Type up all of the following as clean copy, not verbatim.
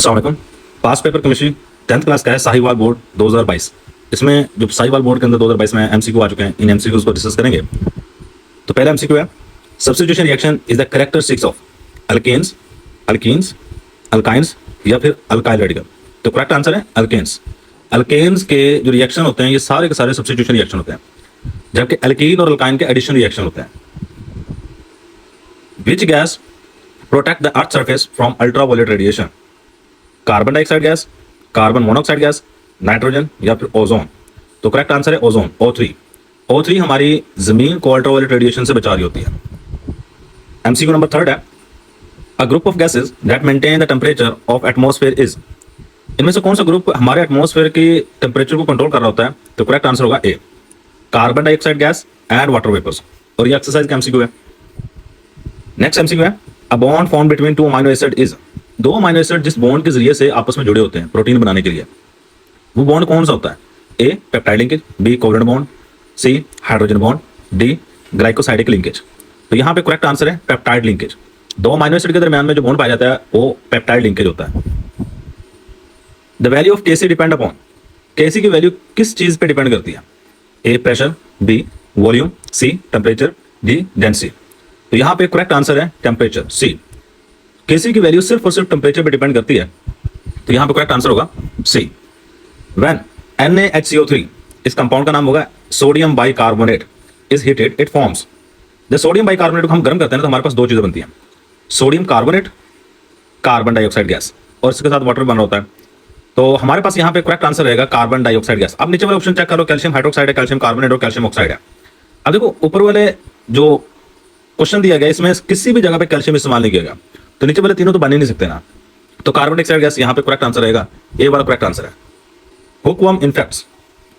अस्सलाम वालेकुम। पास paper chemistry 10th class का है, साहिवाल बोर्ड 2022। इसमें जो साहिवाल बोर्ड के अंदर 2022 में एमसीक्यू आ चुके हैं, इन एमसीक्यूज को डिस्कस करेंगे। तो पहला एमसीक्यू है, substitution reaction is the characteristics of alkanes, alkenes, alkynes या फिर अल्काइल रेडिकल। तो करेक्ट आंसर है अल्केन्स। अल्केन्स के जो रिएक्शन होते हैं ये सारे के सारे सब्स्टिट्यूशन रिएक्शन होते हैं, जबकि अल्कीन और अल्काइन के एडिशन रिएक्शन होते हैं। Which gas protect the earth surface from ultraviolet radiation? Carbon dioxide gas, carbon monoxide gas, nitrogen या फिर ओजोन। तो करेक्ट आंसर है ओजोन, O3। O3 हमारी जमीन को अल्ट्रावायलेट रेडिएशन से बचा रही होती है। एमसीक्यू नंबर 3 है, a group of gases that maintain the temperature of atmosphere is. इनमें से कौन सा ग्रुप हमारे एटमॉस्फेयर की टेम्परेचर को कंट्रोल कर रहा होता है? तो करेक्ट आंसर होगा A, carbon dioxide gas and water vapours. और ये एक्सरसाइज का एमसीक्यू है। नेक्स्ट एमसीक्यू है, a bond form between two amino acid is. दो अमीनो एसिड जिस बॉन्ड के जरिए से आपस में जुड़े होते हैं प्रोटीन बनाने के लिए, वो बॉन्ड कौन सा होता है? A peptide linkage, B covalent bond, C hydrogen bond, D glycosidic linkage. तो यहाँ पे करेक्ट आंसर है पेप्टाइड लिंकेज। दो अमीनो एसिड के दरमियान में जो बॉन्ड पाया जाता है वो पेप्टाइड लिंकेज होता है। The value of KC depend upon. KC की वैल्यू किस चीज पे डिपेंड करती है? A pressure, B volume, C temperature, D density. तो यहाँ पे करेक्ट आंसर है टेम्परेचर, सी। केसी की वैल्यू सिर्फ और सिर्फ टेम्परेचर पे डिपेंड करती है, तो यहाँ पे करेक्ट आंसर होगा सी। व्हेन NaHCO3, इस कंपाउंड का नाम होगा sodium bicarbonate, is heated it forms. जब सोडियम बाइकार्बोनेट को हम गर्म करते हैं तो हमारे पास दो चीजें बनती हैं, sodium carbonate, carbon dioxide gas, और इसके साथ वाटर बन रहा होता है। तो हमारे पास यहाँ पे करेक्ट आंसर रहेगा कार्बन डाइऑक्साइड गैस। अब नीचे वाले ऑप्शन चेक करो, कैल्शियम हाइड्रोक्साइड है, कैल्शियम कार्बोनेट और कैल्शियम ऑक्साइड है। अब देखो ऊपर वाले जो क्वेश्चन दिया गया इसमें किसी भी जगह पे कैल्शियम इस्तेमाल नहीं किया गया, तो नीचे वाले तीनों तो बन ही नहीं सकते ना। तो कार्बन डाइऑक्साइड गैस यहाँ पे करेक्ट आंसर रहेगा, ए वाला करेक्ट आंसर है। Hookworm infects.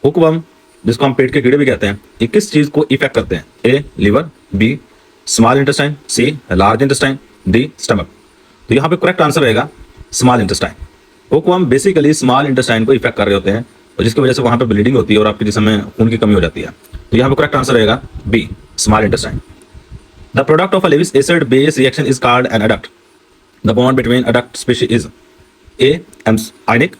हुकवर्म जिसको हम पेट के कीड़े भी कहते हैं, ये किस चीज को इफेक्ट करते हैं? ए लिवर, बी स्मॉल इंटेस्टाइन, सी लार्ज इंटेस्टाइन, डी स्टमक। तो यहाँ पे करेक्ट आंसर रहेगा small intestine. Hookworm basically small intestine को इफेक्ट कर रहे होते हैं और जिसकी वजह से वहां पे ब्लीडिंग होती है और आपके जिस्म में खून की कमी हो जाती है। तो यहाँ पे करेक्ट आंसर रहेगा B small intestine. The product of a Lewis acid base reaction is called an adduct. The bond between adduct species is A ionic,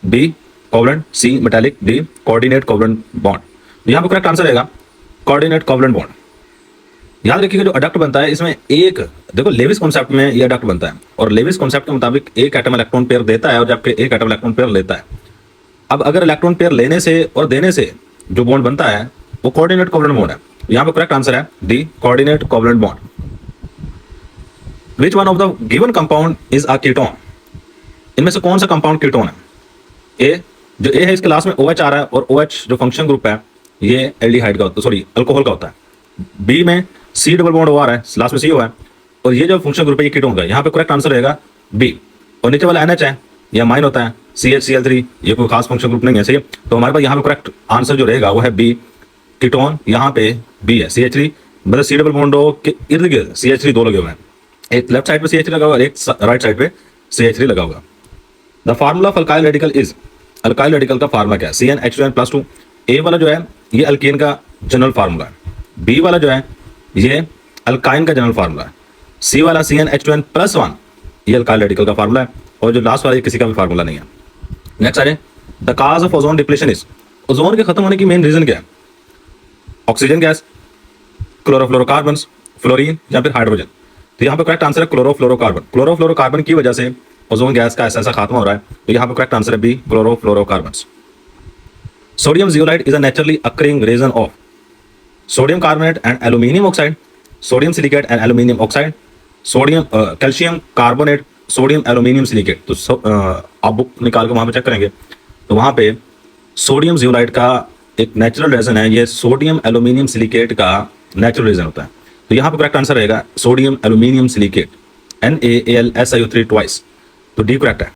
B covalent, C metallic, D coordinate covalent bond. यहाँ पे correct answer रहेगा coordinate covalent bond. याद रखिएगा जो adduct बनता है इसमें एक, देखो लेविस कॉन्सेप्ट में ये अडक्ट बनता है और लेविस कॉन्सेप्ट के मुताबिक एक एटम इलेक्ट्रॉन पेयर देता है और जबकि एक एटम इलेक्ट्रॉन पेयर लेता है। अब अगर इलेक्ट्रॉन पेयर लेने से और देने से जो बॉन्ड बनता है वो कोऑर्डिनेट कोवलेंट बॉन्ड है। यहाँ पे करेक्ट आंसर है D coordinate covalent bond. Which one of the given compound is a ketone. इनमें से कौन सा कंपाउंड कीटोन है? ए, जो ए है इसके लास्ट में OH आ रहा है और OH जो फंक्शन ग्रुप है ये एल्डिहाइड का होता है, सॉरी अल्कोहल का होता है। बी में C डबल बॉन्ड आ रहा है, लास्ट में CO है और ये जो फंक्शन ग्रुप है ये कीटोन का है। यहाँ पे करेक्ट आंसर रहेगा बी। और नीचे वाला NH है, यह अमाइन होता है, CH Cl3, ये कोई खास फंक्शन ग्रुप नहीं है, सही है। तो हमारे पास यहाँ पे करेक्ट आंसर जो रहेगा वो है बी कीटोन। यहाँ पे बी है CH3, मतलब C डबल बॉन्ड के इर्द गिर्द CH3 दो लगे हुए हैं, एक लेफ्ट साइड पे CH3 लगा हुआ और एक राइट साइड पे CH3 लगा हुआ। The formula of alkyl radical is. Alkyl radical का फार्मूला क्या है? CnH2n+2। ए वाला जो है ये अल्कीन का जनरल फार्मूला है, बी वाला जो है ये अल्काइन का जनरल फार्मूला है, सी वाला CnH2n+1 ये अल्काइल रेडिकल का फार्मूला है और जो लास्ट वाला ये किसी का भी फार्मूला नहीं है। नेक्स्ट आ जाए, the cause of ozone depletion is. Ozone के खत्म होने की मेन रीजन क्या है? ऑक्सीजन गैस, क्लोरोफ्लोरोकार्बन, फ्लोरीन या फिर हाइड्रोजन। तो यहाँ पे करेक्ट आंसर है क्लोरोफ्लोरोकार्बन। क्लोरोफ्लोरोकार्बन की वजह से ओजोन गैस का ऐसा खात्मा हो रहा है, तो यहाँ पे करेक्ट आंसर है B chlorofluorocarbon. Sodium zeolite is a naturally occurring resin of sodium carbonate and aluminium oxide, sodium silicate and aluminium oxide, sodium calcium carbonate, sodium aluminium silicate. तो आप बुक निकाल के वहां पे चेक करेंगे तो वहां पे सोडियम जियोलाइट का एक नेचुरल रेजन है, ये सोडियम एल्यूमिनियम सिलिकेट का नेचुरल रेजन होता है। तो यहाँ पे करेक्ट आंसर रहेगा sodium aluminium silicate, NaAlSiO3 twice. तो डी करेक्ट है।